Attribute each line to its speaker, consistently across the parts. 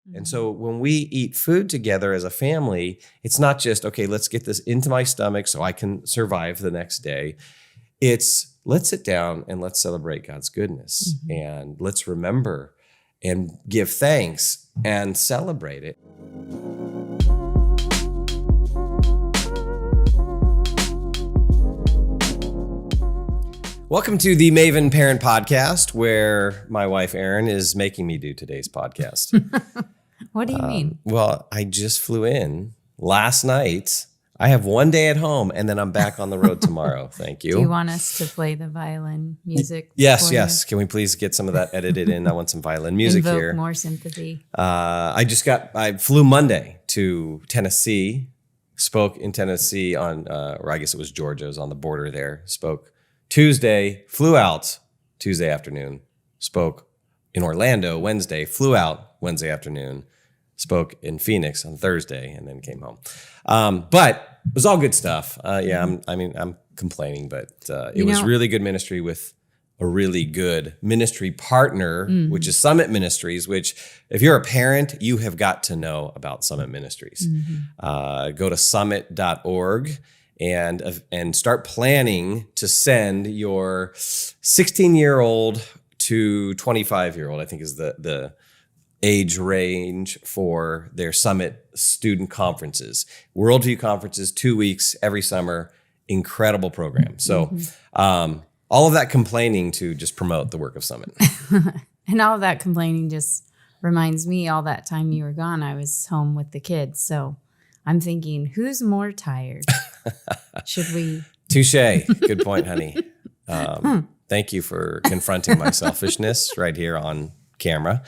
Speaker 1: And so when we eat food together as a family, it's not just, okay, let's get this into my stomach so I can survive the next day. It's let's sit down and let's celebrate God's goodness and let's remember and give thanks and celebrate it. Welcome to the Maven Parent Podcast, where my wife, Erin, is making me do today's podcast.
Speaker 2: What do you mean?
Speaker 1: Well, I just flew in last night. I have one day at home, and then I'm back on the road tomorrow. Thank you.
Speaker 2: Do you want us to play the violin music?
Speaker 1: Yes. Can we please get some of that edited in? I want some violin music
Speaker 2: Invoke
Speaker 1: here.
Speaker 2: More sympathy.
Speaker 1: I flew Monday to Tennessee, spoke in Tennessee or I guess it was Georgia, it was on the border there, spoke Tuesday, flew out Tuesday afternoon, spoke in Orlando Wednesday, flew out Wednesday afternoon, spoke in Phoenix on Thursday, and then came home. But it was all good stuff. I'm complaining, but it was really good ministry with a really good ministry partner, which is Summit Ministries, which if you're a parent, you have got to know about Summit Ministries. Go to summit.org. And start planning to send your 16-year-old to 25-year-old, I think is the age range for their Summit student conferences. Worldview conferences, 2 weeks every summer, incredible program. So all of that complaining to just promote the work of Summit.
Speaker 2: And all of that complaining just reminds me all that time you were gone, I was home with the kids. So I'm thinking, who's more tired? Should we?
Speaker 1: Touche. Good point, honey. Thank you for confronting my selfishness right here on camera.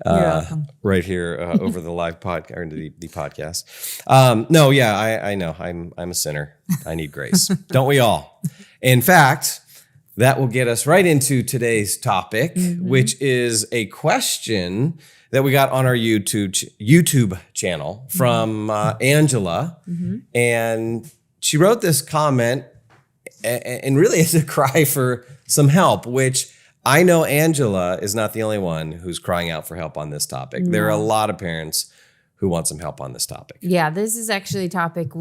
Speaker 2: You're welcome.
Speaker 1: Right here over the live podcast or the podcast. I know I'm a sinner. I need grace. Don't we all? In fact, that will get us right into today's topic, which is a question that we got on our YouTube channel from Angela. And she wrote this comment and really it's a cry for some help, which I know Angela is not the only one who's crying out for help on this topic. No. There are a lot of parents who want some help on this topic.
Speaker 2: Yeah, this is actually a topic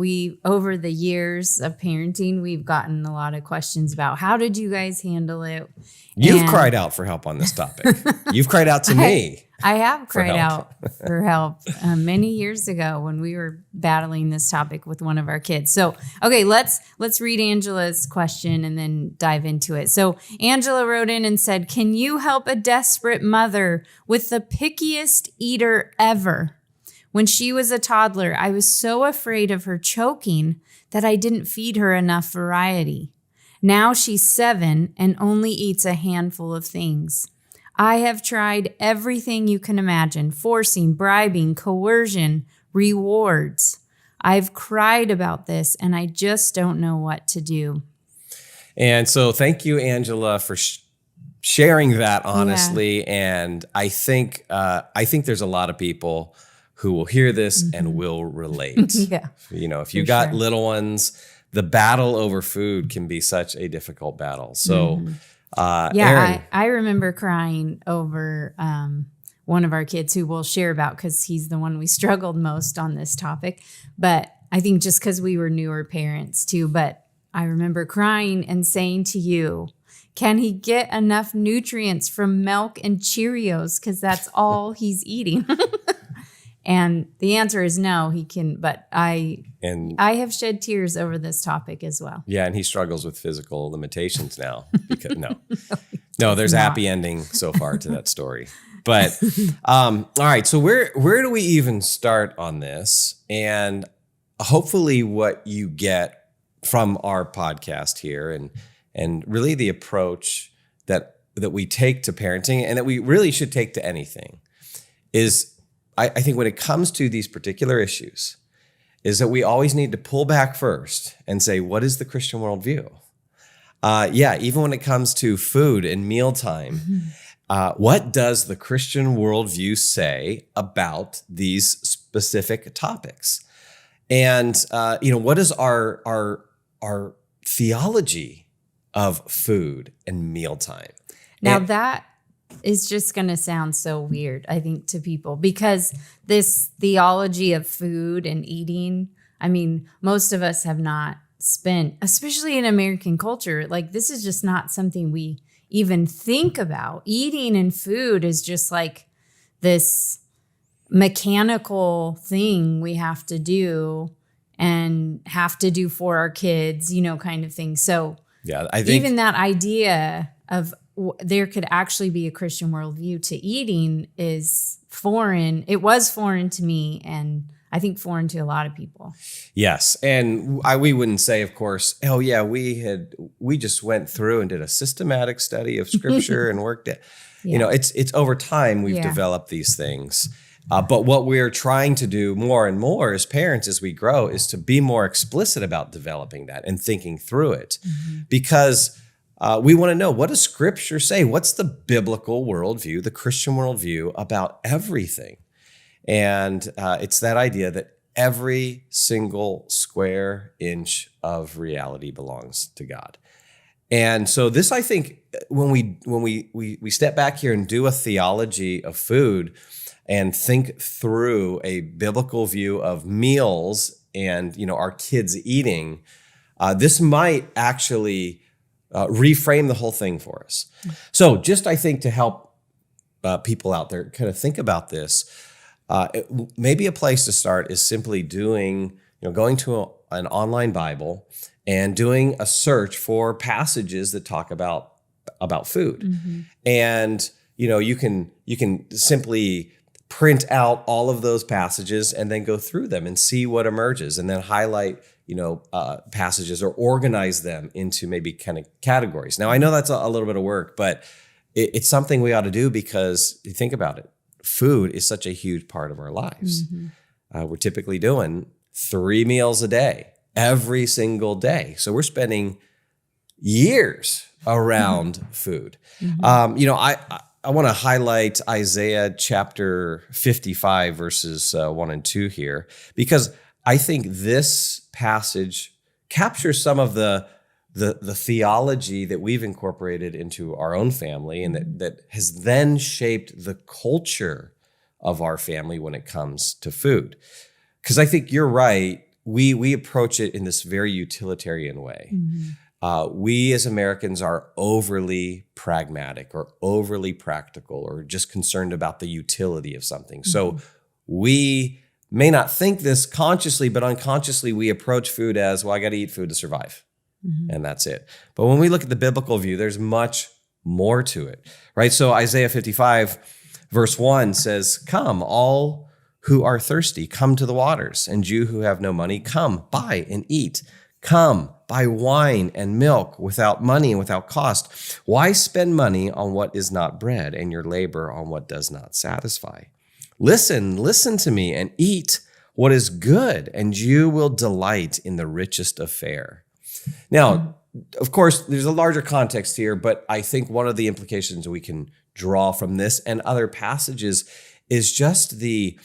Speaker 2: over the years of parenting, we've gotten a lot of questions about how did you guys handle it?
Speaker 1: You've cried out for help on this topic. You've cried out to me.
Speaker 2: I have cried out for help many years ago when we were battling this topic with one of our kids. So, okay, let's read Angela's question and then dive into it. So Angela wrote in and said, "Can you help a desperate mother with the pickiest eater ever? When she was a toddler, I was so afraid of her choking that I didn't feed her enough variety. Now she's 7 and only eats a handful of things. I have tried everything you can imagine, forcing, bribing, coercion, rewards. I've cried about this and I just don't know what to do."
Speaker 1: And so thank you, Angela, for sharing that honestly. Yeah. And I think there's a lot of people who will hear this and will relate.
Speaker 2: Yeah.
Speaker 1: You know, if you got little ones, the battle over food can be such a difficult battle. So, Erin.
Speaker 2: I remember crying over one of our kids who we'll share about because he's the one we struggled most on this topic. But I think just because we were newer parents too. But I remember crying and saying to you, "Can he get enough nutrients from milk and Cheerios? Because that's all he's eating." And the answer is no, he can. But I have shed tears over this topic as well.
Speaker 1: Yeah, and he struggles with physical limitations now. Because no, there's a happy ending so far to that story. But all right, so where do we even start on this? And hopefully, what you get from our podcast here, and really the approach that we take to parenting, and that we really should take to anything, is. I think when it comes to these particular issues, is that we always need to pull back first and say, what is the Christian worldview? Even when it comes to food and mealtime, what does the Christian worldview say about these specific topics? And what is our theology of food and mealtime?
Speaker 2: Now is just going to sound so weird, I think, to people, because this theology of food and eating, I mean, most of us have not spent, especially in American culture, like this is just not something we even think about. Eating and food is just like this mechanical thing we have to do and have to do for our kids, kind of thing. So
Speaker 1: yeah, I think
Speaker 2: even that idea of there could actually be a Christian worldview to eating is foreign. It was foreign to me, and I think foreign to a lot of people.
Speaker 1: Yes. And we wouldn't say, of course, oh yeah, we just went through and did a systematic study of scripture and worked it.
Speaker 2: Yeah.
Speaker 1: It's over time we've developed these things. But what we're trying to do more and more as parents as we grow is to be more explicit about developing that and thinking through it. Because we want to know, what does scripture say? What's the biblical worldview, the Christian worldview about everything? And it's that idea that every single square inch of reality belongs to God. And so this, I think, when we step back here and do a theology of food and think through a biblical view of meals and, our kids eating, this might actually reframe the whole thing for us. So just, I think, to help people out there kind of think about this, maybe a place to start is simply going to an online Bible and doing a search for passages that talk about food. And, you can simply print out all of those passages and then go through them and see what emerges, and then highlight, passages or organize them into maybe kind of categories. Now, I know that's a little bit of work, but it's something we ought to do, because you think about it, food is such a huge part of our lives. We're typically doing 3 meals a day, every single day. So we're spending years around food. I want to highlight Isaiah chapter 55, verses 1 and 2 here, because I think this passage captures some of the theology that we've incorporated into our own family, and that has then shaped the culture of our family when it comes to food. Because I think you're right, we approach it in this very utilitarian way. We as Americans are overly pragmatic or overly practical, or just concerned about the utility of something. So we may not think this consciously, but unconsciously we approach food as, well, I got to eat food to survive. And that's it. But when we look at the biblical view, there's much more to it, right? So Isaiah 55 verse 1 says, "Come, all who are thirsty, come to the waters, and you who have no money, come, buy and eat. Come, buy wine and milk without money and without cost. Why spend money on what is not bread, and your labor on what does not satisfy? Listen to me, and eat what is good, and you will delight in the richest of fare." Now, of course, there's a larger context here, but I think one of the implications we can draw from this and other passages is just the,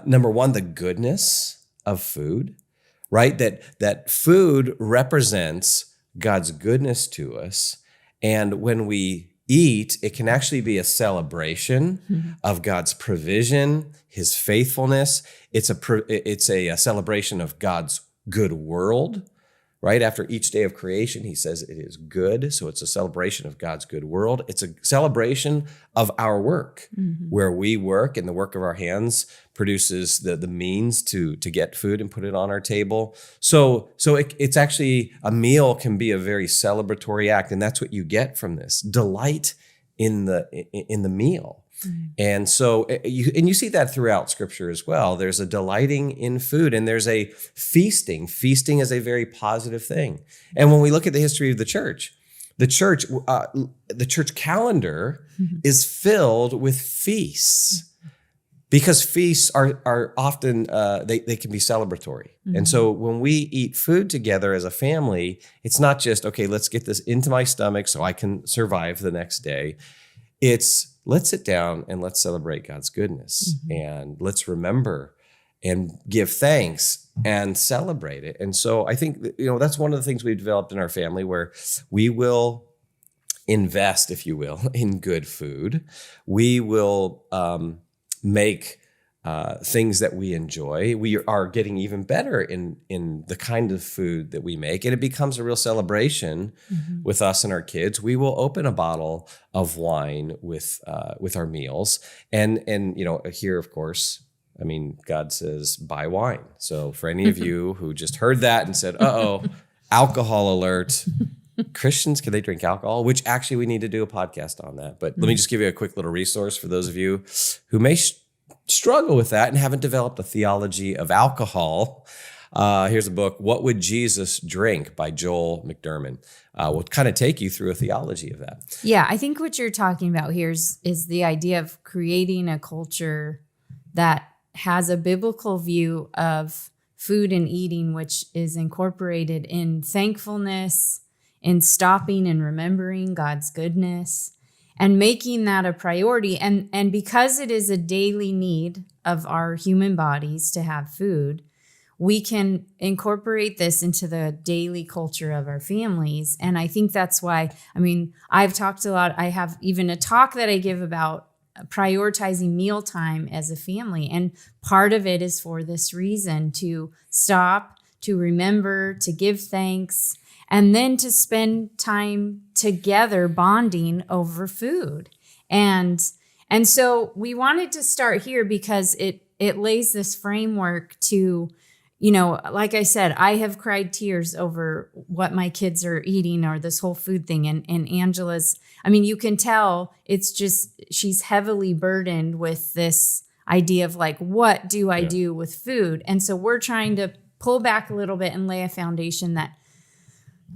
Speaker 1: number one, the goodness of food, right? That food represents God's goodness to us. And when we eat, it can actually be a celebration of God's provision, his faithfulness. It's a celebration of God's good world. Right after each day of creation, he says it is good. So it's a celebration of God's good world. It's a celebration of our work, where we work, and the work of our hands produces the means to get food and put it on our table. So it's actually, a meal can be a very celebratory act, and that's what you get from this delight in the meal. And so you see that throughout Scripture as well. There's a delighting in food, and there's a feasting. Feasting is a very positive thing. And when we look at the history of the church calendar is filled with feasts, because feasts are often they can be celebratory. And so when we eat food together as a family, it's not just, okay, let's get this into my stomach so I can survive the next day. It's, let's sit down and let's celebrate God's goodness, and let's remember and give thanks and celebrate it. And so I think that's one of the things we've developed in our family, where we will invest, if you will, in good food. We will make things that we enjoy. We are getting even better in the kind of food that we make, and it becomes a real celebration with us and our kids. We will open a bottle of wine with our meals, and here, of course, I mean, God says buy wine. So for any of you who just heard that and said, "Uh-oh, alcohol alert." Christians, can they drink alcohol? Which actually we need to do a podcast on that. But let me just give you a quick little resource for those of you who may struggle with that and haven't developed a theology of alcohol. Here's a book, What Would Jesus Drink by Joel McDermott. We'll kind of take you through a theology of that.
Speaker 2: Yeah, I think what you're talking about here is the idea of creating a culture that has a biblical view of food and eating, which is incorporated in thankfulness, in stopping and remembering God's goodness, and making that a priority. And because it is a daily need of our human bodies to have food, we can incorporate this into the daily culture of our families. And I think that's why, I mean, I've talked a lot. I have even a talk that I give about prioritizing mealtime as a family. And part of it is for this reason, to stop, to remember, to give thanks, and then to spend time together bonding over food. And so we wanted to start here because it lays this framework to, like I said, I have cried tears over what my kids are eating or this whole food thing. And Angela's, I mean, you can tell it's just, she's heavily burdened with this idea of like, what do I do with food? And so we're trying to pull back a little bit and lay a foundation that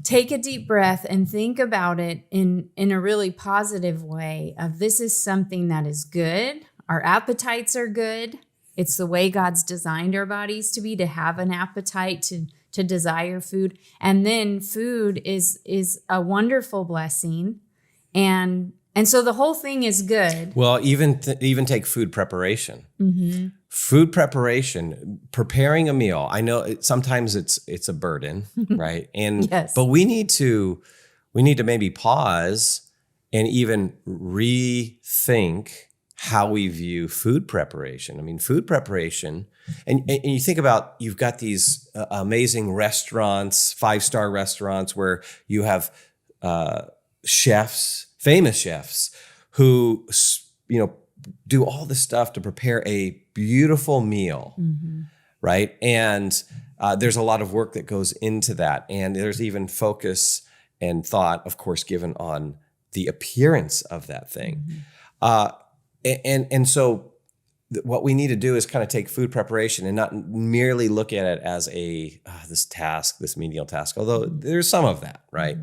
Speaker 2: take a deep breath and think about it in a really positive way of this is something that is good. Our appetites are good. It's the way God's designed our bodies to be, to have an appetite, to desire food. And then food is a wonderful blessing. And so the whole thing is good.
Speaker 1: Well, even take food preparation.
Speaker 2: Mm-hmm.
Speaker 1: Food preparation, preparing a meal. I know sometimes it's a burden, right? And
Speaker 2: Yes.
Speaker 1: But we need to maybe pause and even rethink how we view food preparation. I mean, food preparation, and you think about, you've got these amazing restaurants, 5-star restaurants where you have chefs, famous chefs, who do all this stuff to prepare a beautiful meal, right? And there's a lot of work that goes into that. And there's even focus and thought, of course, given on the appearance of that thing. And so what we need to do is kind of take food preparation and not merely look at it as this menial task, although there's some of that, right?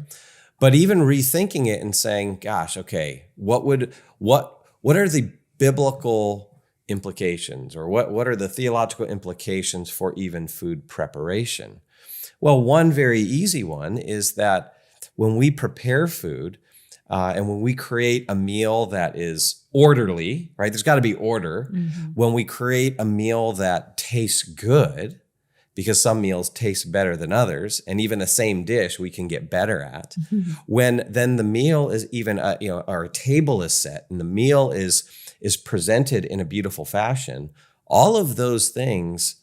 Speaker 1: But even rethinking it and saying, gosh, okay, what are the biblical implications, or what are the theological implications for even food preparation? Well, one very easy one is that when we prepare food and when we create a meal that is orderly, right? There's got to be order. When we create a meal that tastes good, because some meals taste better than others, and even the same dish we can get better at. When then the meal is even, our table is set and the meal is presented in a beautiful fashion, all of those things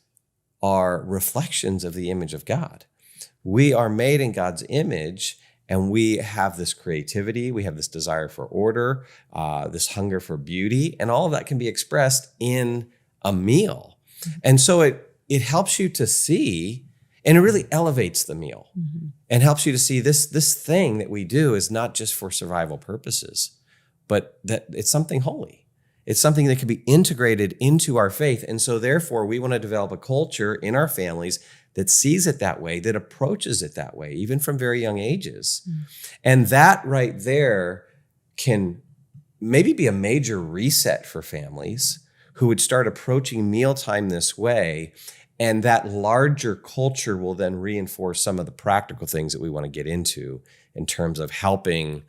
Speaker 1: are reflections of the image of God. We are made in God's image, and we have this creativity, we have this desire for order, this hunger for beauty, and all of that can be expressed in a meal. And so it helps you to see, and it really elevates the meal and helps you to see this thing that we do is not just for survival purposes, but that it's something holy. It's something that can be integrated into our faith. And so therefore, we want to develop a culture in our families that sees it that way, that approaches it that way, even from very young ages. And that right there can maybe be a major reset for families who would start approaching mealtime this way. And that larger culture will then reinforce some of the practical things that we want to get into in terms of helping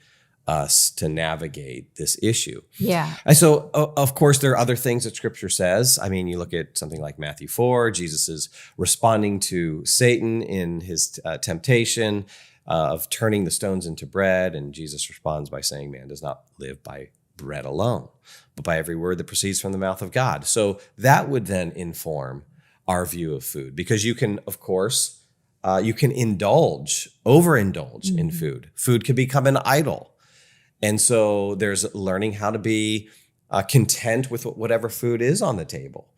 Speaker 1: us to navigate this issue.
Speaker 2: Yeah.
Speaker 1: And so, of course, there are other things that Scripture says. I mean, you look at something like Matthew 4, Jesus is responding to Satan in his temptation. of turning the stones into bread. And Jesus responds by saying, man does not live by bread alone, but by every word that proceeds from the mouth of God. So that would then inform our view of food, because you can, of course, you can overindulge in food. Food can become an idol. And so there's learning how to be content with whatever food is on the table.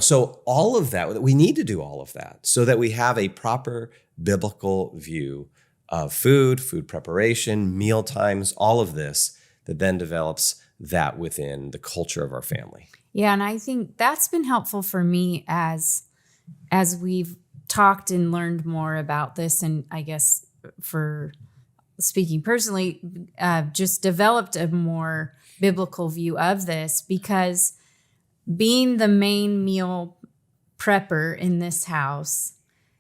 Speaker 1: So all of that, we need to do all of that so that we have a proper biblical view of food preparation, meal times, all of this that then develops that within the culture of our family.
Speaker 2: Yeah, and I think that's been helpful for me as we've talked and learned more about this, and I guess for speaking personally, just developed a more biblical view of this, because being the main meal prepper in this house,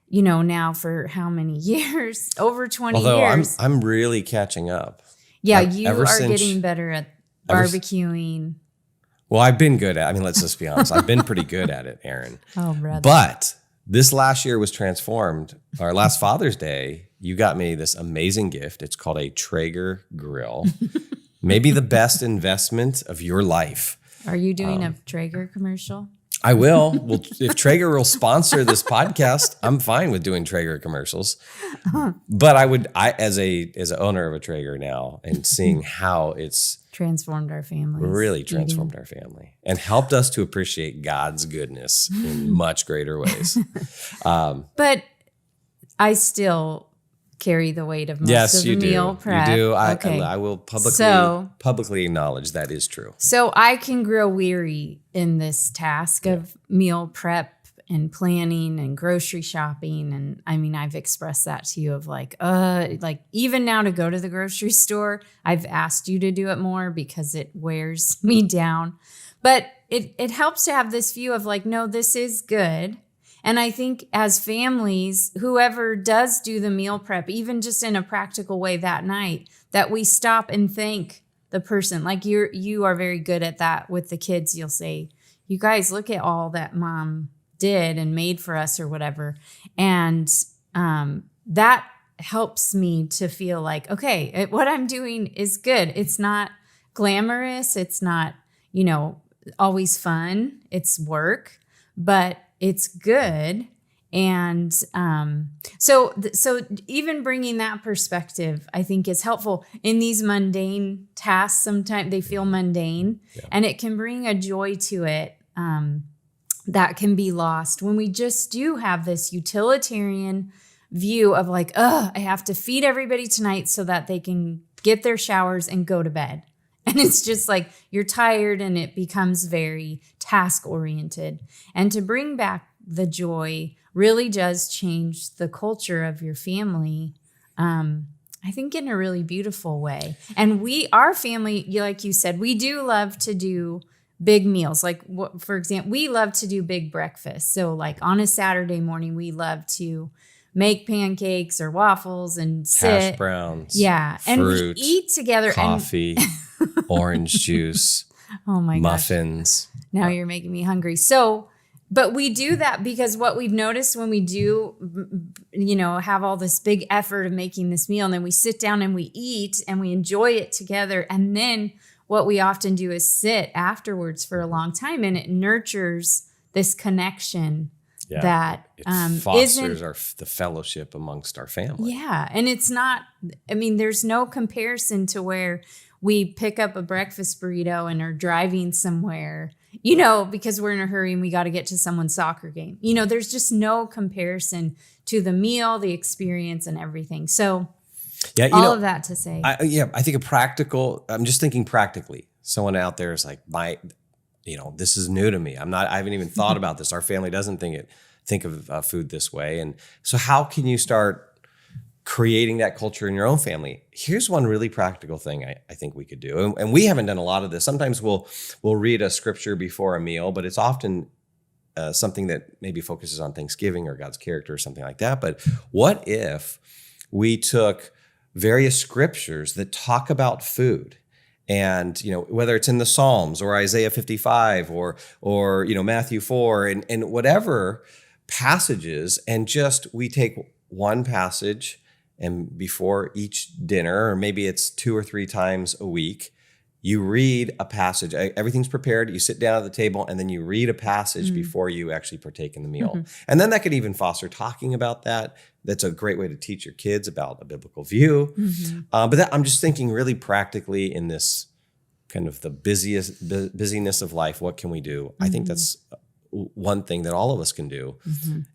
Speaker 2: now for how many years? Over 20 years.
Speaker 1: I'm really catching up.
Speaker 2: Yeah, you are getting better at barbecuing.
Speaker 1: Well, I've been good at, let's just be honest. I've been pretty good at it, Erin.
Speaker 2: Oh, brother.
Speaker 1: But this last year was transformed. Our last Father's Day, you got me this amazing gift. It's called a Traeger grill. Maybe the best investment of your life. Are you
Speaker 2: doing a Traeger commercial?
Speaker 1: I will. Well, if Traeger will sponsor this podcast, I'm fine with doing Traeger commercials. But I as an owner of a Traeger now, and seeing how it's
Speaker 2: transformed our family,
Speaker 1: really transformed our family, and helped us to appreciate God's goodness in much greater ways.
Speaker 2: But I still carry the weight of most of the meal prep.
Speaker 1: You do. I will publicly acknowledge that is true.
Speaker 2: So I can grow weary in this task of meal prep and planning and grocery shopping. And I've expressed that to you of like even now to go to the grocery store, I've asked you to do it more because it wears me down. But it helps to have this view of like, no, this is good. And I think as families, whoever does do the meal prep, even just in a practical way that night, that we stop and thank the person. Like you are very good at that with the kids. You'll say, you guys, look at all that mom did and made for us or whatever. And that helps me to feel like, okay, what I'm doing is good. It's not glamorous. It's not, always fun. It's work, but it's good. And so even bringing that perspective, I think, is helpful in these mundane tasks. Sometimes they feel mundane, and it can bring a joy to it that can be lost when we just do have this utilitarian view of like, I have to feed everybody tonight so that they can get their showers and go to bed. And it's just like you're tired, and it becomes very task oriented. And to bring back the joy really does change the culture of your family, I think, in a really beautiful way. And our family, like you said, we do love to do big meals. Like, for example, we love to do big breakfasts. So like on a Saturday morning, we love to make pancakes or waffles and sit.
Speaker 1: Hash browns.
Speaker 2: Yeah.
Speaker 1: Fruit,
Speaker 2: and we eat together.
Speaker 1: Coffee, orange juice.
Speaker 2: Oh my gosh.
Speaker 1: Muffins.
Speaker 2: Now you're making me hungry. So, but we do that because what we've noticed when we do, have all this big effort of making this meal, and then we sit down and we eat and we enjoy it together. And then what we often do is sit afterwards for a long time, and it nurtures this connection that
Speaker 1: fosters the fellowship amongst our family.
Speaker 2: Yeah. And it's not, there's no comparison to where we pick up a breakfast burrito and are driving somewhere, because we're in a hurry and we got to get to someone's soccer game. There's just no comparison to the meal, the experience, and everything. So all of that to say.
Speaker 1: I think I'm just thinking practically. Someone out there is like, this is new to me. I haven't even thought about this. Our family doesn't think of food this way. And so how can you start creating that culture in your own family? Here's one really practical thing I think we could do. And we haven't done a lot of this. Sometimes we'll read a scripture before a meal, but it's often something that maybe focuses on Thanksgiving or God's character or something like that. But what if we took various scriptures that talk about food, and whether it's in the Psalms or Isaiah 55 or Matthew 4 and whatever passages, and just we take one passage and before each dinner, or maybe it's 2 or 3 times a week, you read a passage. Everything's prepared. You sit down at the table and then you read a passage before you actually partake in the meal. And then that could even foster talking about that. That's a great way to teach your kids about a biblical view. But I'm just thinking really practically in this kind of the busyness of life. What can we do? I think that's one thing that all of us can do.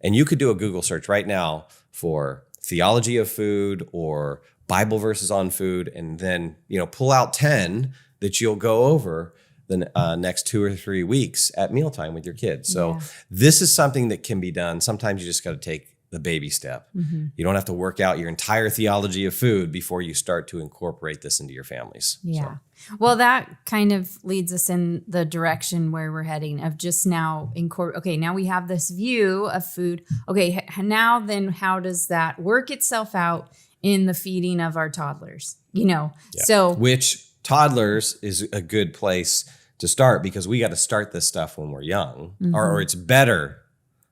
Speaker 1: And you could do a Google search right now for theology of food or Bible verses on food, and then, pull out 10 that you'll go over the next 2 or 3 weeks at mealtime with your kids. So this is something that can be done. Sometimes you just got to take the baby step. You don't have to work out your entire theology of food before you start to incorporate this into your families.
Speaker 2: Yeah. Well, that kind of leads us in the direction where we're heading of just now now we have this view of food. Okay, now then how does that work itself out in the feeding of our toddlers? So
Speaker 1: which toddlers is a good place to start, because we got to start this stuff when we're young, or it's better.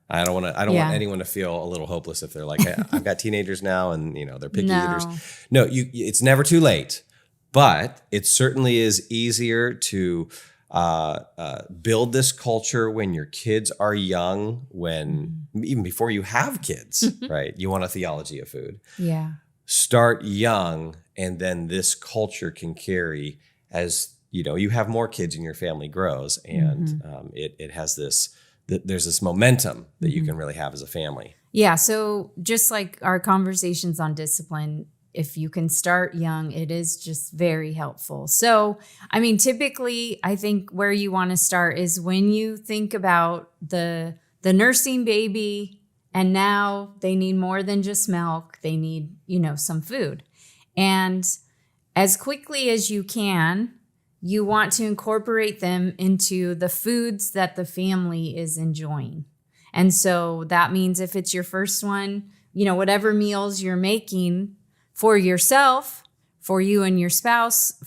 Speaker 1: I don't want anyone to feel a little hopeless if they're like, hey, I've got teenagers now and they're picky eaters. No, it's never too late, but it certainly is easier to build this culture when your kids are young, even before you have kids, right? You want a theology of food.
Speaker 2: Yeah. Start
Speaker 1: young, and then this culture can carry as you have more kids and your family grows, and it has there's this momentum that you can really have as a family.
Speaker 2: Yeah. So just like our conversations on discipline, if you can start young, it is just very helpful. So, typically, I think where you want to start is when you think about the nursing baby. And now they need more than just milk. They need, some food. And as quickly as you can, you want to incorporate them into the foods that the family is enjoying. And so that means if it's your first one, whatever meals you're making for yourself, for you and your spouse,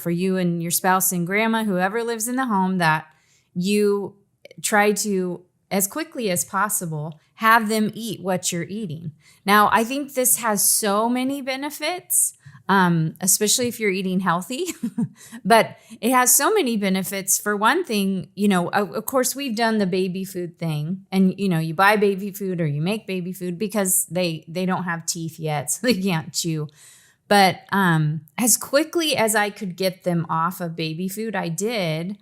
Speaker 2: and grandma, whoever lives in the home, that you try to, as quickly as possible, have them eat what you're eating. Now, I think this has so many benefits, especially if you're eating healthy, but it has so many benefits. For one thing, of course, we've done the baby food thing, and, you buy baby food or you make baby food because they don't have teeth yet, so they can't chew. But as quickly as I could get them off of baby food, I did,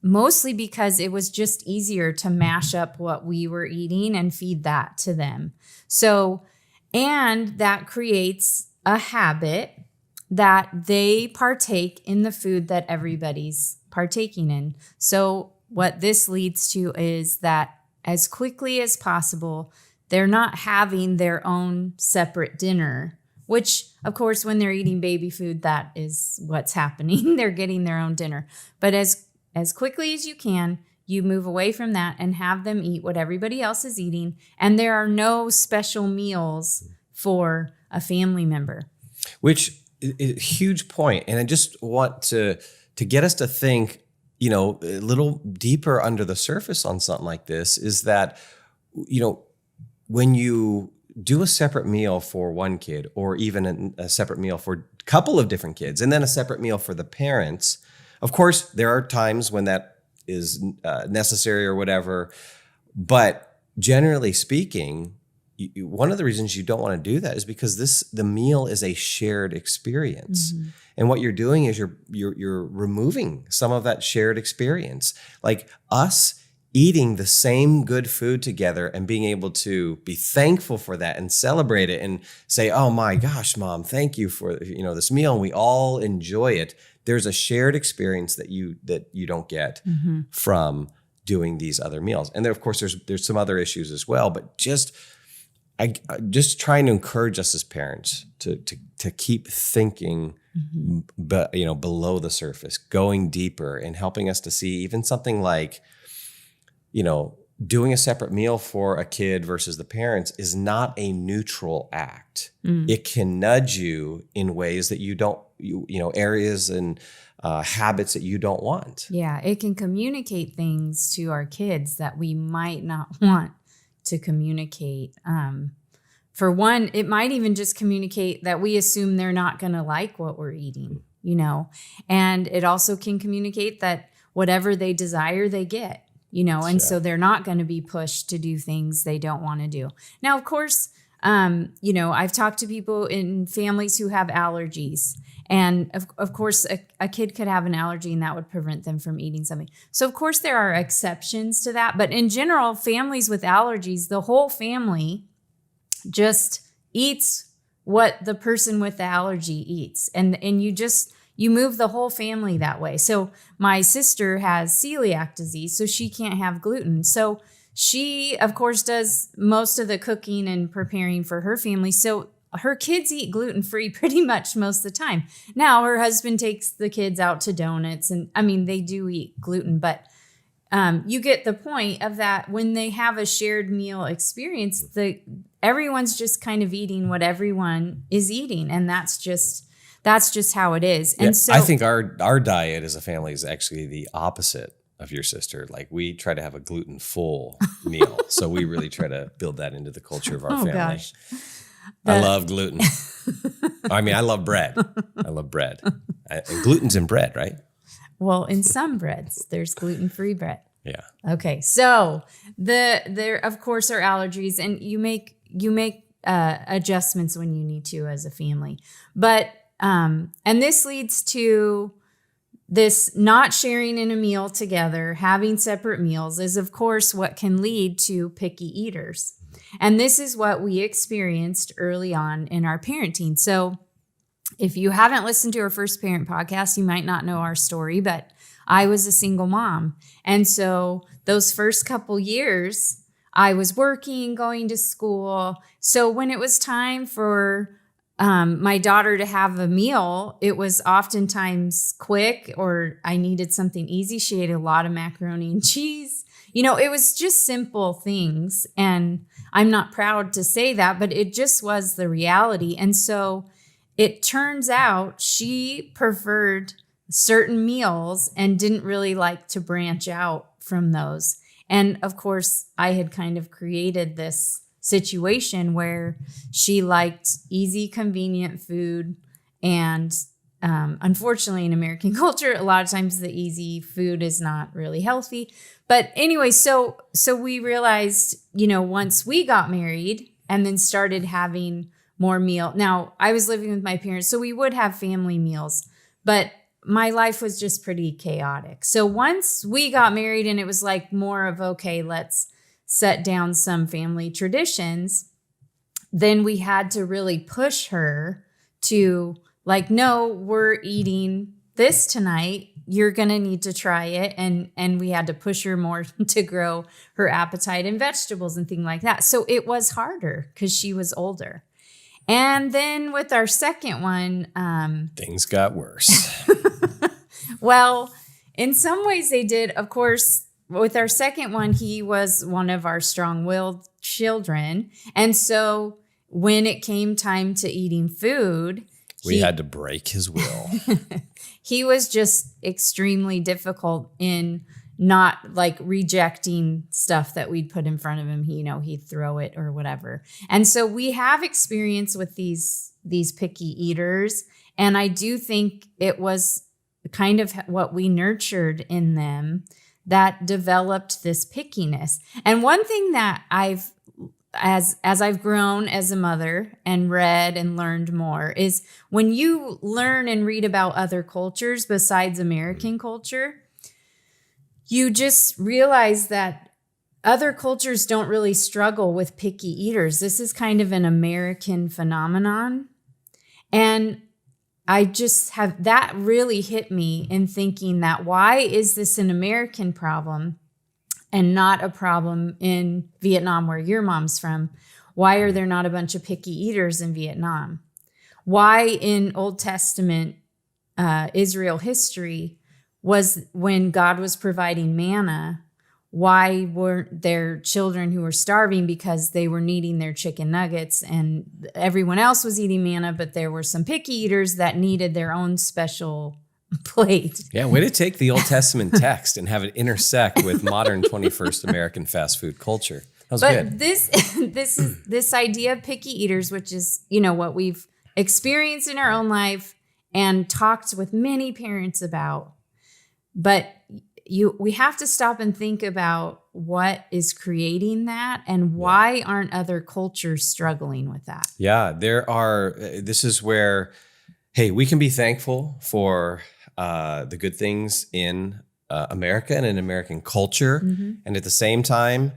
Speaker 2: mostly because it was just easier to mash up what we were eating and feed that to them. So, and that creates a habit that they partake in the food that everybody's partaking in. So what this leads to is that as quickly as possible, they're not having their own separate dinner, which, of course, when they're eating baby food, that is what's happening. They're getting their own dinner. But as quickly as you can, you move away from that and have them eat what everybody else is eating. And there are no special meals for a family member.
Speaker 1: Which is a huge point. And I just want to get us to think, a little deeper under the surface on something like this, is that, when you do a separate meal for one kid, or even a separate meal for a couple of different kids, and then a separate meal for the parents, of course, there are times when that is necessary or whatever. But generally speaking, one of the reasons you don't want to do that is because the meal is a shared experience. And what you're doing is you're removing some of that shared experience. Like us eating the same good food together and being able to be thankful for that and celebrate it and say, oh my gosh, Mom, thank you for this meal. And we all enjoy it. There's a shared experience that you don't get from doing these other meals. And then, of course, there's some other issues as well. But just trying to encourage us as parents to keep thinking, but below the surface, going deeper, and helping us to see even something like, doing a separate meal for a kid versus the parents is not a neutral act. It can nudge you in ways that you don't, areas and habits that you don't want.
Speaker 2: Yeah, it can communicate things to our kids that we might not want to communicate for one, it might even just communicate that we assume they're not going to like what we're eating, you know, and it also can communicate that whatever they desire, they get, you know, and so they're not going to be pushed to do things they don't want to do. Now, of course, you know, I've talked to people in families who have allergies. And of course, a kid could have an allergy and that would prevent them from eating something. So, of course, there are exceptions to that. But in general, families with allergies, the whole family just eats what the person with the allergy eats. And you move the whole family that way. So my sister has celiac disease, so she can't have gluten. So she, of course, does most of the cooking and preparing for her family. So her kids eat gluten-free pretty much most of the time. Now her husband takes the kids out to donuts, and I mean, they do eat gluten, but you get the point of that. When they have a shared meal experience, everyone's just kind of eating what everyone is eating, and that's just how it is. And so
Speaker 1: I think our diet as a family is actually the opposite of your sister. Like, we try to have a gluten-full meal, so we really try to build that into the culture of our family.
Speaker 2: Gosh.
Speaker 1: I love gluten. I mean, I love bread. I love bread. And gluten's in bread, right?
Speaker 2: Well, in some breads, there's gluten-free bread.
Speaker 1: Yeah.
Speaker 2: Okay. So there, of course, are allergies, and you make adjustments when you need to as a family. But and this leads to this not sharing in a meal together, having separate meals is, of course, what can lead to picky eaters. And this is what we experienced early on in our parenting. So if you haven't listened to our first parent podcast, you might not know our story, but I was a single mom. And so those first couple years, I was working, going to school. So when it was time for my daughter to have a meal, it was oftentimes quick, or I needed something easy. She ate a lot of macaroni and cheese. You know, it was just simple things. And I'm not proud to say that, but it just was the reality. And so it turns out she preferred certain meals and didn't really like to branch out from those. And of course, I had kind of created this situation where she liked easy, convenient food. And unfortunately, in American culture, a lot of times the easy food is not really healthy. But anyway, so we realized, you know, once we got married and then started having more meal. Now, I was living with my parents, so we would have family meals, but my life was just pretty chaotic. So once we got married and it was like more of, okay, let's set down some family traditions, then we had to really push her to like, no, we're eating this tonight. You're going to need to try it. And we had to push her more to grow her appetite in vegetables and things like that. So it was harder because she was older. And then with our second one,
Speaker 1: things got worse.
Speaker 2: Well, in some ways they did. Of course, with our second one, he was one of our strong-willed children. And so when it came time to eating food,
Speaker 1: we had to break his will.
Speaker 2: He was just extremely difficult in not like rejecting stuff that we'd put in front of him. He'd throw it or whatever. And so we have experience with these picky eaters. And I do think it was kind of what we nurtured in them that developed this pickiness. And one thing that as I've grown as a mother and read and learned more is when you learn and read about other cultures besides American culture, you just realize that other cultures don't really struggle with picky eaters. This is kind of an American phenomenon. And I just have, that really hit me in thinking that why is this an American problem and not a problem in Vietnam where your mom's from? Why are there not a bunch of picky eaters in Vietnam? Why in Old Testament Israel history was when God was providing manna, why weren't there children who were starving because they were needing their chicken nuggets and everyone else was eating manna, but there were some picky eaters that needed their own special plate?
Speaker 1: Yeah, way to take the Old Testament text and have it intersect with modern 21st American fast food culture. was
Speaker 2: but
Speaker 1: good.
Speaker 2: this idea of picky eaters, which is, what we've experienced in our own life and talked with many parents about. But we have to stop and think about what is creating that and why aren't other cultures struggling with that?
Speaker 1: Yeah, this is where, hey, we can be thankful for the good things in America and in American culture. And at the same time,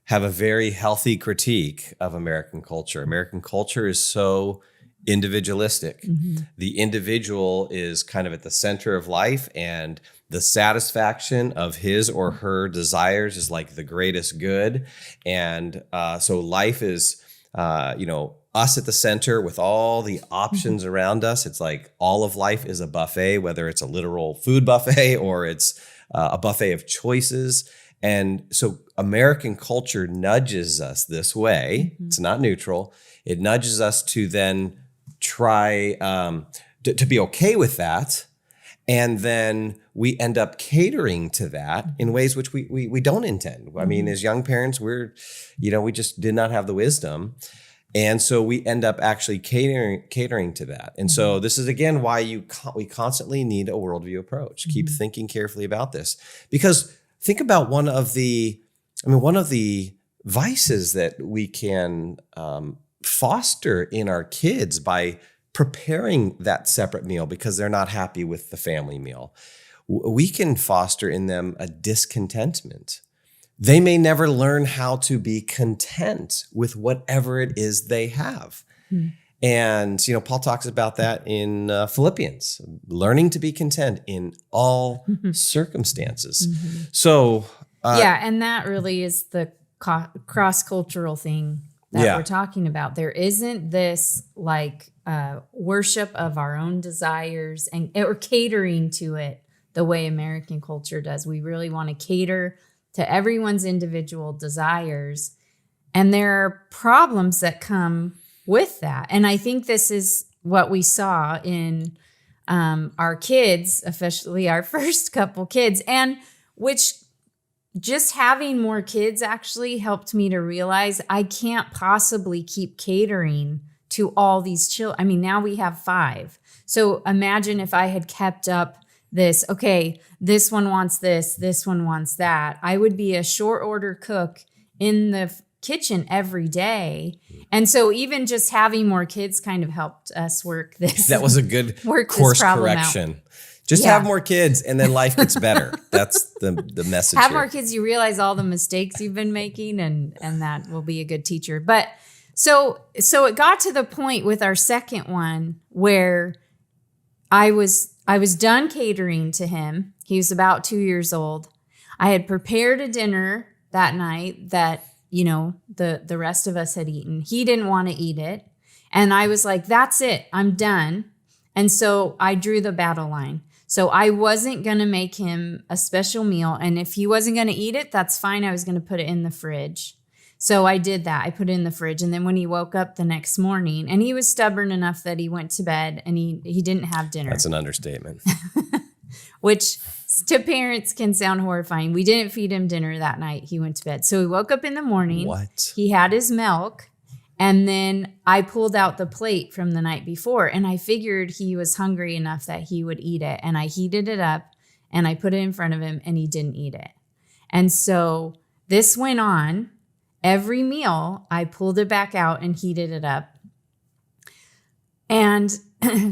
Speaker 1: have a very healthy critique of American culture. American culture is so individualistic. The individual is kind of at the center of life, and the satisfaction of his or her desires is like the greatest good. And so life is, us at the center with all the options around us. It's like all of life is a buffet, whether it's a literal food buffet or it's a buffet of choices. And so American culture nudges us this way. It's not neutral. It nudges us to then try to be okay with that. And then we end up catering to that in ways which we don't intend. I mean, as young parents, we just did not have the wisdom. And so we end up actually catering to that. And so this is, again, why we constantly need a worldview approach. Keep thinking carefully about this. Because think about one of the vices that we can foster in our kids by preparing that separate meal because they're not happy with the family meal. We can foster in them a discontentment. They may never learn how to be content with whatever it is they have. And, Paul talks about that in Philippians, learning to be content in all circumstances. So,
Speaker 2: and that really is the cross-cultural thing that we're talking about. There isn't this worship of our own desires or catering to it the way American culture does. We really want to cater to everyone's individual desires. And there are problems that come with that. And I think this is what we saw in our kids, especially our first couple kids, and which just having more kids actually helped me to realize I can't possibly keep catering to all these children. I mean, now we have 5. So imagine if I had kept up this, okay, this one wants this one wants that. I would be a short order cook in the kitchen every day. And so even just having more kids kind of helped us work this.
Speaker 1: That was a good course correction. Just have more kids and then life gets better. That's the message.
Speaker 2: Have more kids, you realize all the mistakes you've been making and that will be a good teacher. But so it got to the point with our second one where I was done catering to him. He was about 2 years old. I had prepared a dinner that night that, the rest of us had eaten. He didn't want to eat it. And I was like, that's it. I'm done. And so I drew the battle line. So I wasn't going to make him a special meal. And if he wasn't going to eat it, that's fine. I was going to put it in the fridge. So I did that. I put it in the fridge. And then when he woke up the next morning, and he was stubborn enough that he went to bed and he didn't have dinner.
Speaker 1: That's an understatement.
Speaker 2: Which to parents can sound horrifying. We didn't feed him dinner that night. He went to bed. So he woke up in the morning.
Speaker 1: What?
Speaker 2: He had his milk. And then I pulled out the plate from the night before. And I figured he was hungry enough that he would eat it. And I heated it up and I put it in front of him and he didn't eat it. And so this went on. Every meal, I pulled it back out and heated it up. And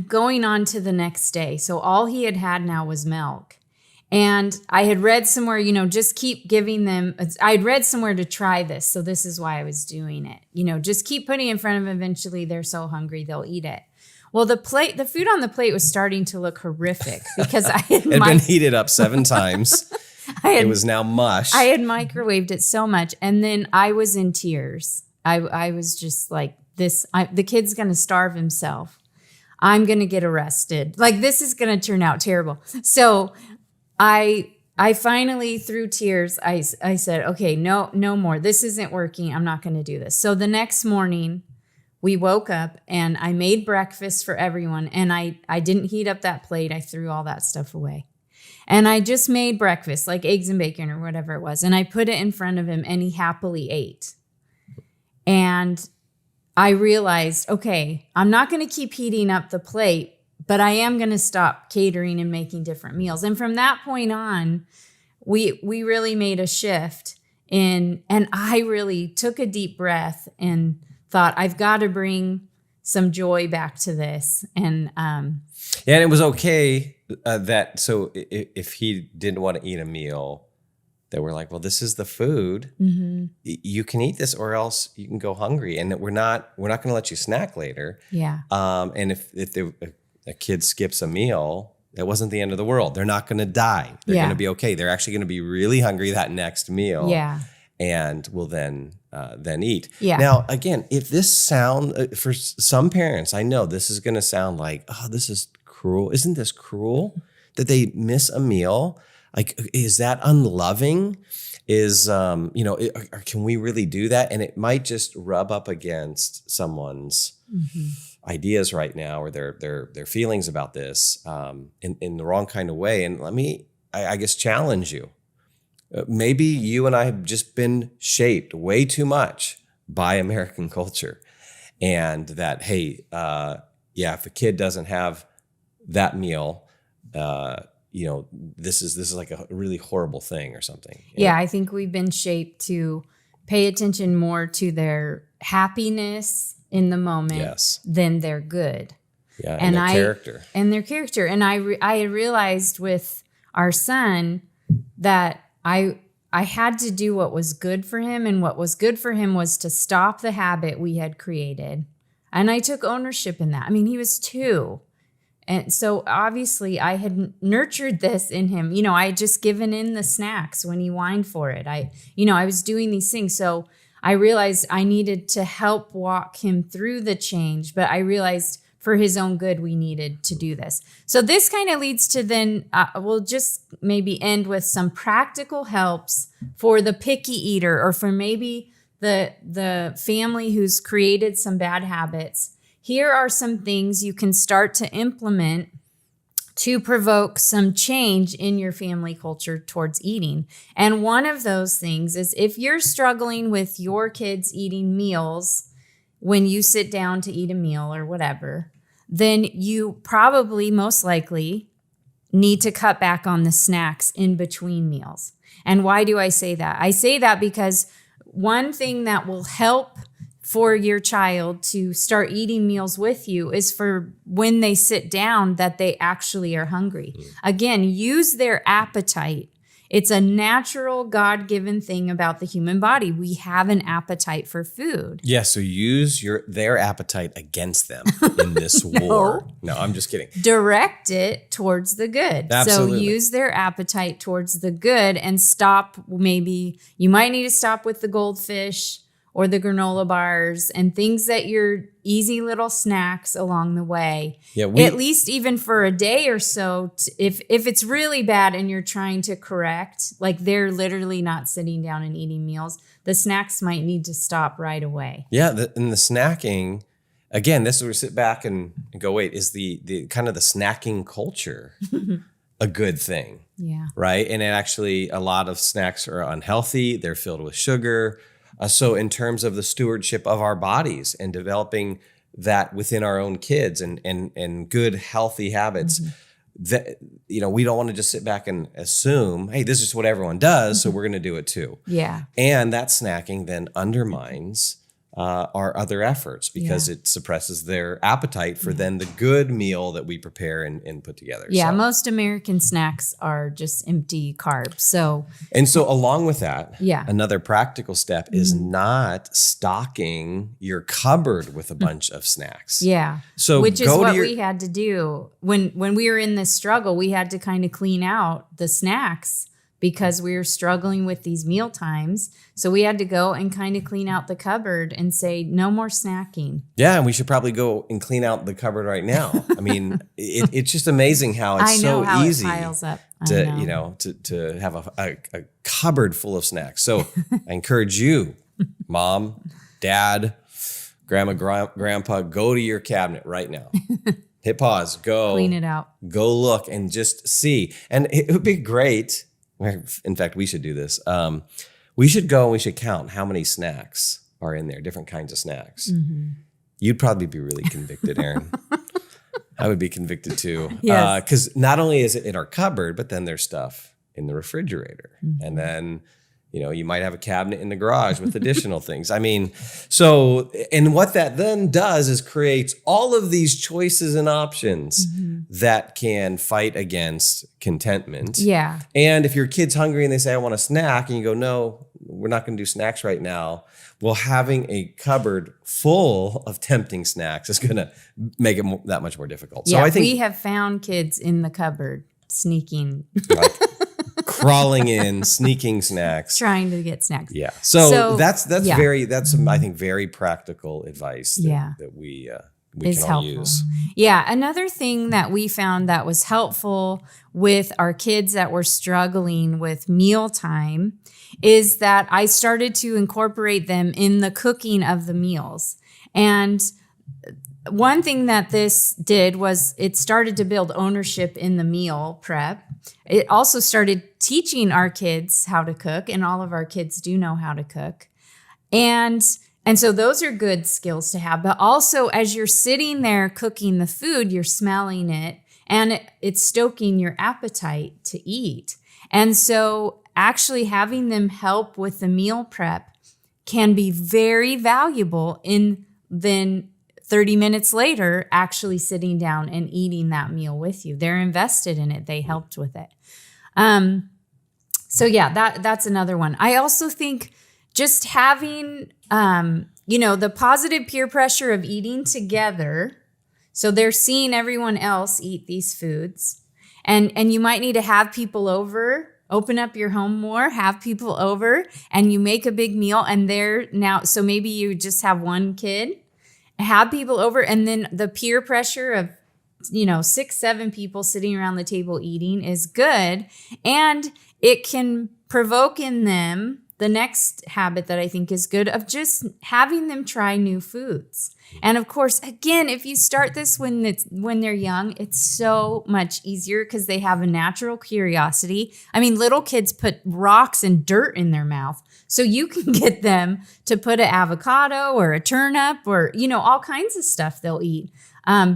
Speaker 2: going on to the next day. So all he had now was milk. And I had read somewhere, just keep giving them, I'd read somewhere to try this. So this is why I was doing it. Just keep putting it in front of them. Eventually they're so hungry, they'll eat it. Well, the food on the plate was starting to look horrific because I had
Speaker 1: been heated up 7 times. It was now mush.
Speaker 2: I had microwaved it so much. And then I was in tears. I was just like, the kid's going to starve himself. I'm going to get arrested. Like, this is going to turn out terrible. So I finally, through tears, I said, okay, no more. This isn't working. I'm not going to do this. So the next morning we woke up and I made breakfast for everyone. And I didn't heat up that plate. I threw all that stuff away. And I just made breakfast, like eggs and bacon or whatever it was. And I put it in front of him and he happily ate. And I realized, okay, I'm not going to keep heating up the plate, but I am going to stop catering and making different meals. And from that point on, we really made a shift and I really took a deep breath and thought, I've got to bring some joy back to this. And
Speaker 1: yeah, and it was okay that, so if he didn't want to eat a meal, that we're like, well, this is the food.
Speaker 2: mm-hmm.
Speaker 1: You can eat this, or else you can go hungry, and we're not going to let you snack later.
Speaker 2: Yeah.
Speaker 1: And if a kid skips a meal, that wasn't the end of the world. They're not going to die. They're going to be okay. They're actually going to be really hungry that next meal.
Speaker 2: Yeah.
Speaker 1: And will then eat.
Speaker 2: Yeah.
Speaker 1: Now, again, if this sound for some parents, I know this is going to sound like, oh, this is cruel. Isn't this cruel that they miss a meal? Like, is that unloving? Is, or can we really do that? And it might just rub up against someone's ideas right now, or their feelings about this in the wrong kind of way. And let me, I guess, challenge you. Maybe you and I have just been shaped way too much by American culture. And that, hey, if a kid doesn't have that meal, this is like a really horrible thing or something.
Speaker 2: Yeah, I think we've been shaped to pay attention more to their happiness in the moment than their good.
Speaker 1: Yeah, and their character.
Speaker 2: And their character. And I realized with our son that I had to do what was good for him, and what was good for him was to stop the habit we had created. And I took ownership in that. I mean, he was 2. And so obviously I had nurtured this in him. I had just given in the snacks when he whined for it. I was doing these things. So I realized I needed to help walk him through the change, but I realized for his own good, we needed to do this. So this kind of leads to then, we'll just maybe end with some practical helps for the picky eater, or for maybe the family who's created some bad habits. Here are some things you can start to implement to provoke some change in your family culture towards eating. And one of those things is, if you're struggling with your kids eating meals when you sit down to eat a meal or whatever, then you probably most likely need to cut back on the snacks in between meals. And why do I say that? I say that because one thing that will help for your child to start eating meals with you is for when they sit down that they actually are hungry. Again, use their appetite. It's a natural God-given thing about the human body. We have an appetite for food.
Speaker 1: Yeah, so use their appetite against them in this war. No, I'm just kidding.
Speaker 2: Direct it towards the good.
Speaker 1: Absolutely.
Speaker 2: So use their appetite towards the good and stop. Maybe you might need to stop with the goldfish or the granola bars and things that you're easy little snacks along the way. Yeah, at least even for a day or so, if it's really bad and you're trying to correct, like they're literally not sitting down and eating meals, the snacks might need to stop right away.
Speaker 1: Yeah, and the snacking, again, this is where we sit back and go, wait, is the kind of the snacking culture a good thing?
Speaker 2: Yeah.
Speaker 1: Right? And actually, a lot of snacks are unhealthy. They're filled with sugar. So in terms of the stewardship of our bodies and developing that within our own kids and good, healthy habits, that, we don't want to just sit back and assume, hey, this is what everyone does, so we're going to do it too.
Speaker 2: Yeah.
Speaker 1: And that snacking then undermines our other efforts because it suppresses their appetite for then the good meal that we prepare and put together.
Speaker 2: Yeah, so most American snacks are just empty carbs. So
Speaker 1: along with that, another practical step is not stocking your cupboard with a bunch of snacks.
Speaker 2: Yeah.
Speaker 1: So
Speaker 2: which is what we had to do when we were in this struggle. We had to kind of clean out the snacks because we were struggling with these meal times. So we had to go and kind of clean out the cupboard and say, no more snacking.
Speaker 1: Yeah, and we should probably go and clean out the cupboard right now. I mean, it's just amazing how it's so easy
Speaker 2: it piles up.
Speaker 1: to have a cupboard full of snacks. So I encourage you, mom, dad, grandma, grandpa, go to your cabinet right now. Hit pause, go.
Speaker 2: Clean it out.
Speaker 1: Go look and just see. And it would be great. In fact, we should do this. We should go and we should count how many snacks are in there, different kinds of snacks. You'd probably be really convicted, Erin. I would be convicted too.
Speaker 2: Yes.
Speaker 1: Because not only is it in our cupboard, but then there's stuff in the refrigerator. And then, you might have a cabinet in the garage with additional things. I mean, and what that then does is creates all of these choices and options that can fight against contentment.
Speaker 2: Yeah.
Speaker 1: And if your kid's hungry and they say, I want a snack, and you go, no, we're not going to do snacks right now. Well, having a cupboard full of tempting snacks is going to make it that much more difficult.
Speaker 2: Yeah,
Speaker 1: so I think
Speaker 2: we have found kids in the cupboard sneaking,
Speaker 1: like crawling in, sneaking snacks,
Speaker 2: trying to get snacks.
Speaker 1: Yeah. So that's
Speaker 2: yeah.
Speaker 1: I think very practical advice that we
Speaker 2: is
Speaker 1: can all
Speaker 2: helpful.
Speaker 1: use.
Speaker 2: Yeah. Another thing that we found that was helpful with our kids that were struggling with mealtime is that I started to incorporate them in the cooking of the meals. And one thing that this did was it started to build ownership in the meal prep. It also started teaching our kids how to cook, and all of our kids do know how to cook. And so those are good skills to have. But also, as you're sitting there cooking the food, you're smelling it, and it's stoking your appetite to eat. And so actually having them help with the meal prep can be very valuable in then 30 minutes later, actually sitting down and eating that meal with you. They're invested in it. They helped with it. So yeah, that's another one. I also think just having, the positive peer pressure of eating together. So they're seeing everyone else eat these foods, and you might need to have people over. Open up your home more, have people over, and you make a big meal, and they're now, so maybe you just have one kid, have people over, and then the peer pressure of, 6, 7 people sitting around the table eating is good. And it can provoke in them the next habit that I think is good of just having them try new foods. And of course, again, if you start this when they're young, it's so much easier because they have a natural curiosity. I mean, little kids put rocks and dirt in their mouth. So you can get them to put an avocado or a turnip or, all kinds of stuff they'll eat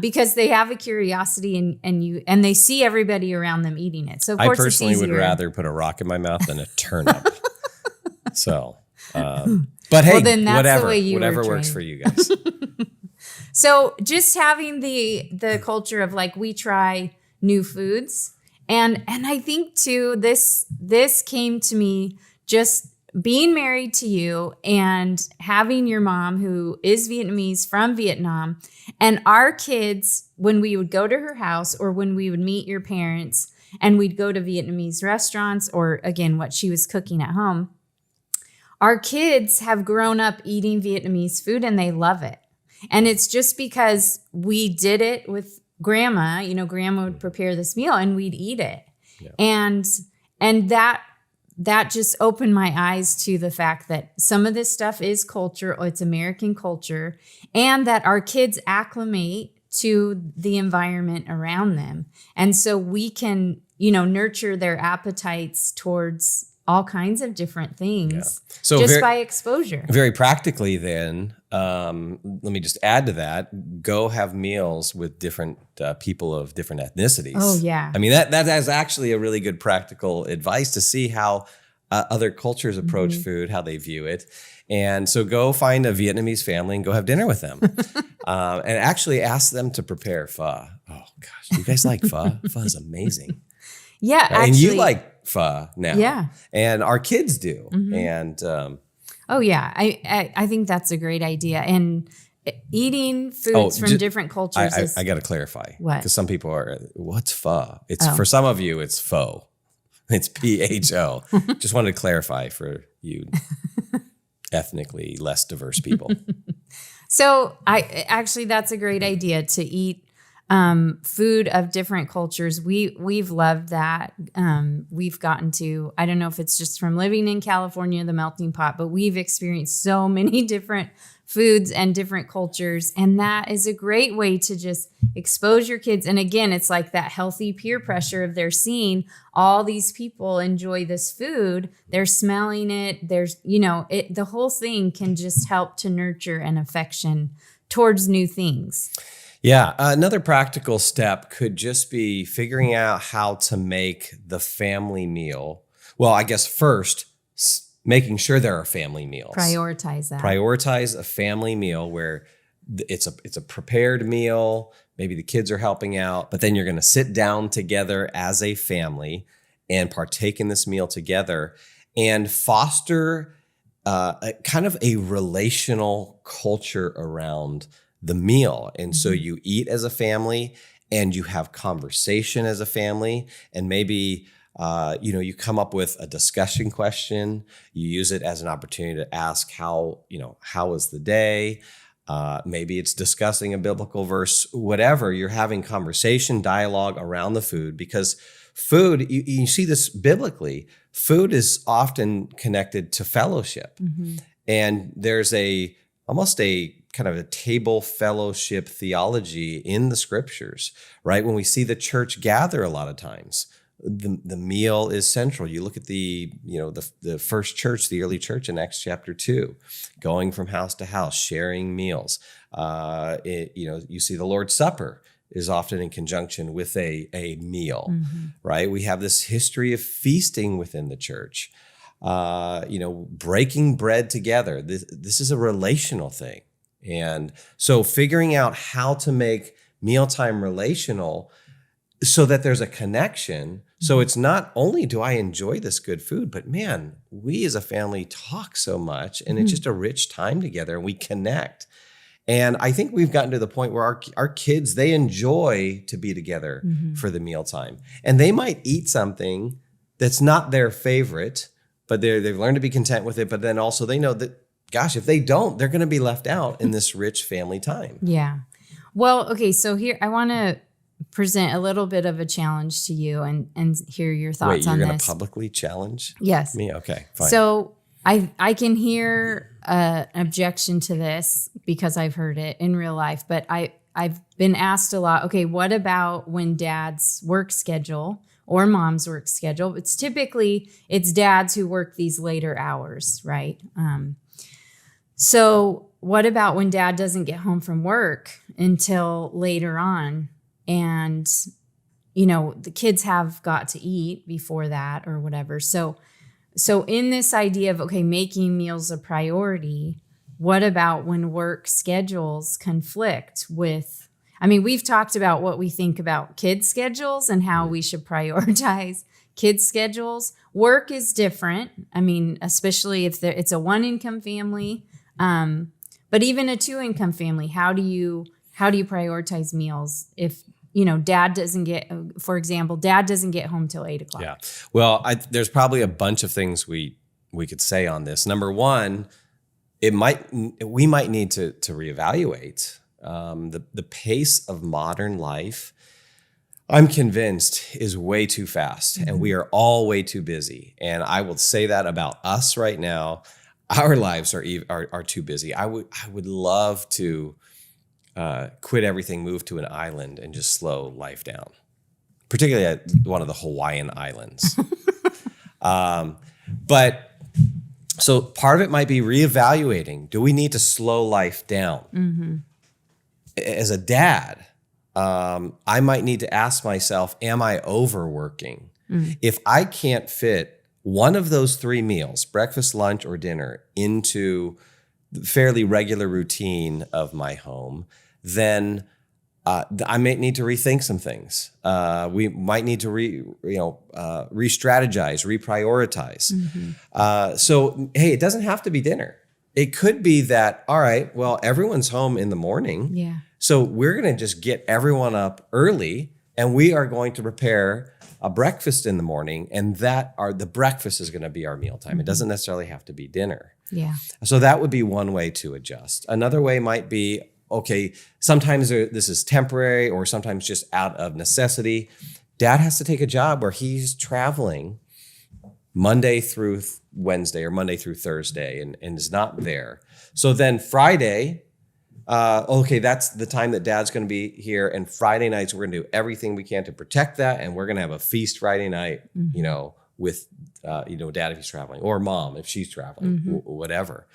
Speaker 2: because they have a curiosity and they see everybody around them eating it. So of course,
Speaker 1: I personally
Speaker 2: it's
Speaker 1: would
Speaker 2: easier.
Speaker 1: rather put a rock in my mouth than a turnip. So, but hey,
Speaker 2: then that's the way you
Speaker 1: whatever
Speaker 2: were
Speaker 1: works
Speaker 2: trained.
Speaker 1: for you guys.
Speaker 2: So just having the culture of like, we try new foods. And I think too, this came to me just being married to you and having your mom who is Vietnamese from Vietnam, and our kids, when we would go to her house or when we would meet your parents and we'd go to Vietnamese restaurants or again, what she was cooking at home, our kids have grown up eating Vietnamese food and they love it. And it's just because we did it with grandma, grandma would prepare this meal and we'd eat it. Yeah. And that just opened my eyes to the fact that some of this stuff is culture, or it's American culture, and that our kids acclimate to the environment around them. And so we can, nurture their appetites towards all kinds of different things. Yeah. So just by exposure.
Speaker 1: Very practically then, let me just add to that, go have meals with different people of different ethnicities.
Speaker 2: Oh, yeah.
Speaker 1: I mean, that is actually a really good practical advice to see how other cultures approach food, how they view it. And so go find a Vietnamese family and go have dinner with them. And actually ask them to prepare pho. Oh, gosh. Do you guys like pho? Pho is amazing.
Speaker 2: Yeah, actually.
Speaker 1: And you like pho now.
Speaker 2: Yeah.
Speaker 1: And our kids do. And
Speaker 2: oh, yeah. I think that's a great idea. And eating foods from different cultures
Speaker 1: I got to clarify.
Speaker 2: What?
Speaker 1: Because some people are, what's pho? It's for some of you, it's pho. It's PHO. Just wanted to clarify for you ethnically less diverse people.
Speaker 2: So that's a great idea to eat food of different cultures. We've loved that. We've gotten to, I don't know if it's just from living in California, the melting pot, but we've experienced so many different foods and different cultures. And that is a great way to just expose your kids. And again, it's like that healthy peer pressure of they're seeing all these people enjoy this food. They're smelling it. There's, the whole thing can just help to nurture an affection towards new things.
Speaker 1: Yeah. Another practical step could just be figuring out how to make the family meal. Well, I guess first, making sure there are family meals.
Speaker 2: Prioritize that.
Speaker 1: Prioritize a family meal where it's a prepared meal. Maybe the kids are helping out, but then you're going to sit down together as a family and partake in this meal together and foster a kind of a relational culture around the meal. And so you eat as a family and you have conversation as a family, and maybe you come up with a discussion question. You use it as an opportunity to ask how was the day? Maybe it's discussing a biblical verse, whatever. You're having conversation, dialogue around the food, because food, you see this biblically, food is often connected to fellowship. Mm-hmm. And there's almost a kind of a table fellowship theology in the scriptures, right? When we see the church gather a lot of times, the meal is central. You look at the first church, the early church in Acts chapter 2, going from house to house, sharing meals. You see the Lord's Supper is often in conjunction with a meal, right? We have this history of feasting within the church, breaking bread together. This is a relational thing. And so figuring out how to make mealtime relational so that there's a connection. So it's not only do I enjoy this good food, but man, we as a family talk so much, and it's just a rich time together and we connect. And I think we've gotten to the point where our kids, they enjoy to be together for the mealtime. And they might eat something that's not their favorite, but they've learned to be content with it. But then also they know that, gosh, if they don't, they're going to be left out in this rich family time.
Speaker 2: Yeah. Well, okay. So here, I want to present a little bit of a challenge to you and hear your thoughts on this.
Speaker 1: Wait, you're going to publicly challenge me? Okay, fine.
Speaker 2: So I can hear an objection to this because I've heard it in real life, but I've been asked a lot, okay, what about when dad's work schedule or mom's work schedule? It's dads who work these later hours, right? So what about when dad doesn't get home from work until later on? And, the kids have got to eat before that or whatever. So in this idea of, okay, making meals a priority, what about when work schedules conflict with, we've talked about what we think about kids' schedules and how we should prioritize kids' schedules. Work is different. Especially if it's a one-income family, but even a two-income family, how do you prioritize meals if dad doesn't get home till 8:00?
Speaker 1: Yeah. Well, there's probably a bunch of things we could say on this. Number one, we might need to reevaluate the pace of modern life. I'm convinced is way too fast, and we are all way too busy. And I will say that about us right now. Our lives are too busy. I would love to quit everything, move to an island, and just slow life down, particularly at one of the Hawaiian islands. But so part of it might be reevaluating. Do we need to slow life down? As a dad, I might need to ask myself, am I overworking? If I can't fit one of those three meals, breakfast, lunch, or dinner, into the fairly regular routine of my home, then I may need to rethink some things. We might need to re-strategize, reprioritize. So, hey, it doesn't have to be dinner. It could be that, all right, well, everyone's home in the morning.
Speaker 2: Yeah.
Speaker 1: So we're going to just get everyone up early, and we are going to prepare a breakfast in the morning, and the breakfast is going to be our mealtime. It doesn't necessarily have to be dinner.
Speaker 2: Yeah. So
Speaker 1: that would be one way to adjust. Another way might be, okay, sometimes this is temporary or sometimes just out of necessity. Dad has to take a job where he's traveling Monday through Wednesday or Monday through Thursday and is not there. So then Friday, okay, that's the time that dad's going to be here. And Friday nights, we're going to do everything we can to protect that. And we're going to have a feast Friday night, with, dad if he's traveling, or mom if she's traveling, whatever.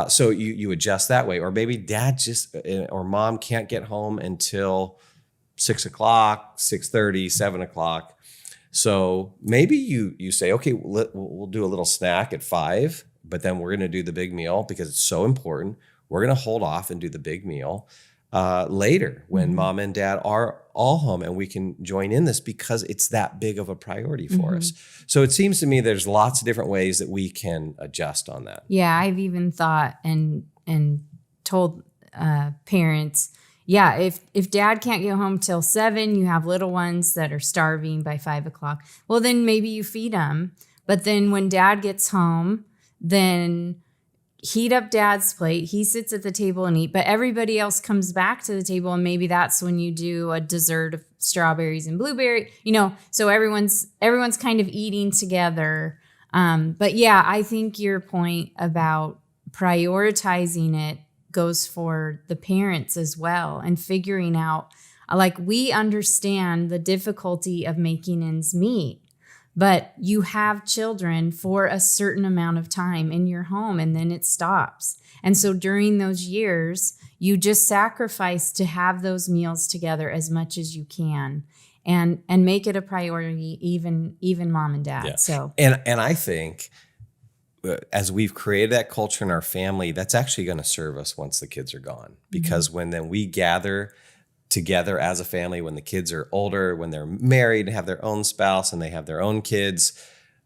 Speaker 1: So you adjust that way. Or maybe dad or mom can't get home until 6 o'clock, 6:30, 7 o'clock. So maybe you say, okay, we'll do a little snack at 5, but then we're going to do the big meal because it's so important. We're going to hold off and do the big meal later when mom and dad are all home, and we can join in this because it's that big of a priority for us. So it seems to me there's lots of different ways that we can adjust on that.
Speaker 2: Yeah, I've even thought and told parents, yeah, if dad can't get home till 7, you have little ones that are starving by 5 o'clock. Well, then maybe you feed them. But then when dad gets home, then heat up dad's plate. He sits at the table and eat, but everybody else comes back to the table. And maybe that's when you do a dessert of strawberries and blueberry, so everyone's kind of eating together. But yeah, I think your point about prioritizing it goes for the parents as well, and figuring out, like, we understand the difficulty of making ends meet, but you have children for a certain amount of time in your home and then it stops. And so during those years, you just sacrifice to have those meals together as much as you can, and make it a priority, even mom and dad.
Speaker 1: Yeah.
Speaker 2: So
Speaker 1: and I think as we've created that culture in our family, that's actually going to serve us once the kids are gone. Because when then we gather together as a family, when the kids are older, when they're married and have their own spouse and they have their own kids,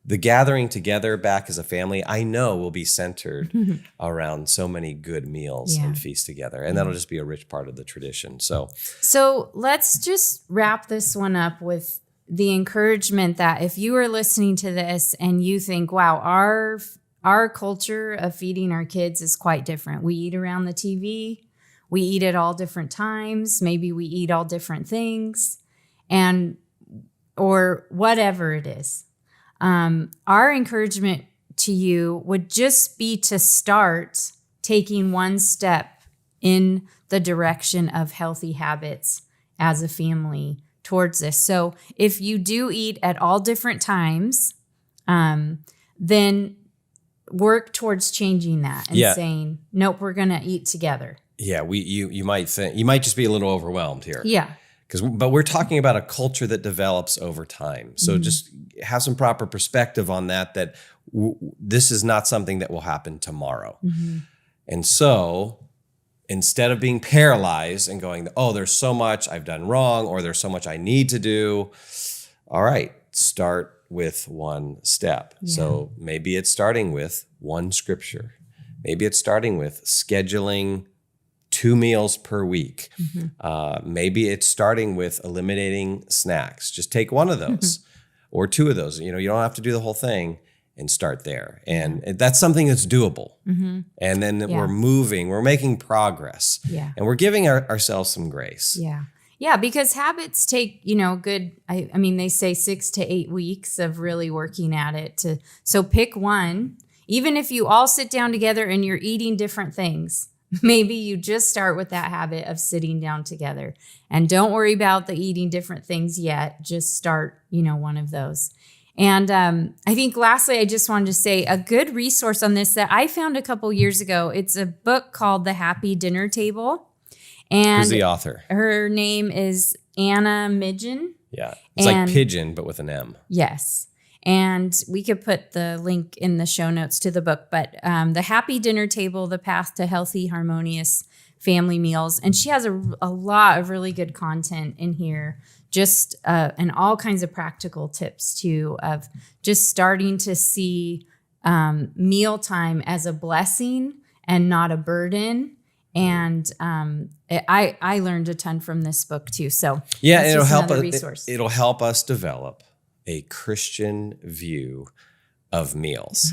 Speaker 1: the gathering together back as a family, I know, will be centered around so many good meals and feasts together. And that'll just be a rich part of the tradition. So
Speaker 2: let's just wrap this one up with the encouragement that if you are listening to this and you think, wow, our culture of feeding our kids is quite different. We eat around the TV. We eat at all different times. Maybe we eat all different things, or whatever it is. Our encouragement to you would just be to start taking one step in the direction of healthy habits as a family towards this. So if you do eat at all different times, then work towards changing that and saying, nope, we're going to eat together.
Speaker 1: Yeah, you might think, you might just be a little overwhelmed here.
Speaker 2: Yeah.
Speaker 1: But we're talking about a culture that develops over time. So just have some proper perspective on that this is not something that will happen tomorrow. And so instead of being paralyzed and going, oh, there's so much I've done wrong, or there's so much I need to do. All right, start with one step. Yeah. So maybe it's starting with one scripture. Maybe it's starting with scheduling 2 meals per week. Maybe it's starting with eliminating snacks. Just take one of those or 2 of those. You don't have to do the whole thing, and start there. And that's something that's doable. And then we're moving, we're making progress, and we're giving ourselves some grace.
Speaker 2: Yeah, because habits take, I mean, they say 6 to 8 weeks of really working at it. So pick one, even if you all sit down together and you're eating different things. Maybe you just start with that habit of sitting down together, and don't worry about the eating different things yet. Just start, one of those. And I think lastly, I just wanted to say a good resource on this that I found a couple years ago. It's a book called The Happy Dinner Table. And
Speaker 1: who's the author?
Speaker 2: Her name is Anna Midgen.
Speaker 1: Yeah. It's like pigeon, but with an M.
Speaker 2: Yes. And we could put the link in the show notes to the book, but The Happy Dinner Table, The Path to Healthy, Harmonious Family Meals. And she has a lot of really good content in here, just and all kinds of practical tips too, of just starting to see mealtime as a blessing and not a burden. And I learned a ton from this book too. So
Speaker 1: yeah, it'll help us. It'll help us develop a Christian view of meals.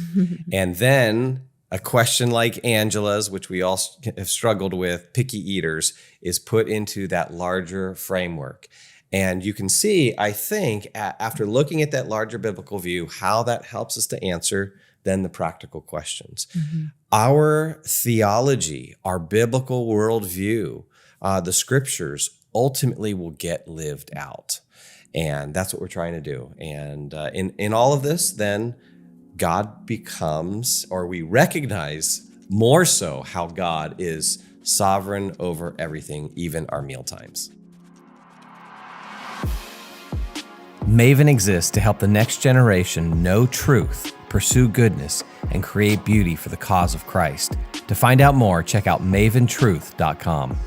Speaker 1: And then a question like Angela's, which we all have struggled with, picky eaters, is put into that larger framework. And you can see, I think, after looking at that larger biblical view, how that helps us to answer then the practical questions. Our theology, our biblical worldview, the scriptures ultimately will get lived out. And that's what we're trying to do. And in all of this, then God becomes, or we recognize more so how God is sovereign over everything, even our meal times. Maven exists to help the next generation know truth, pursue goodness, and create beauty for the cause of Christ. To find out more, check out maventruth.com.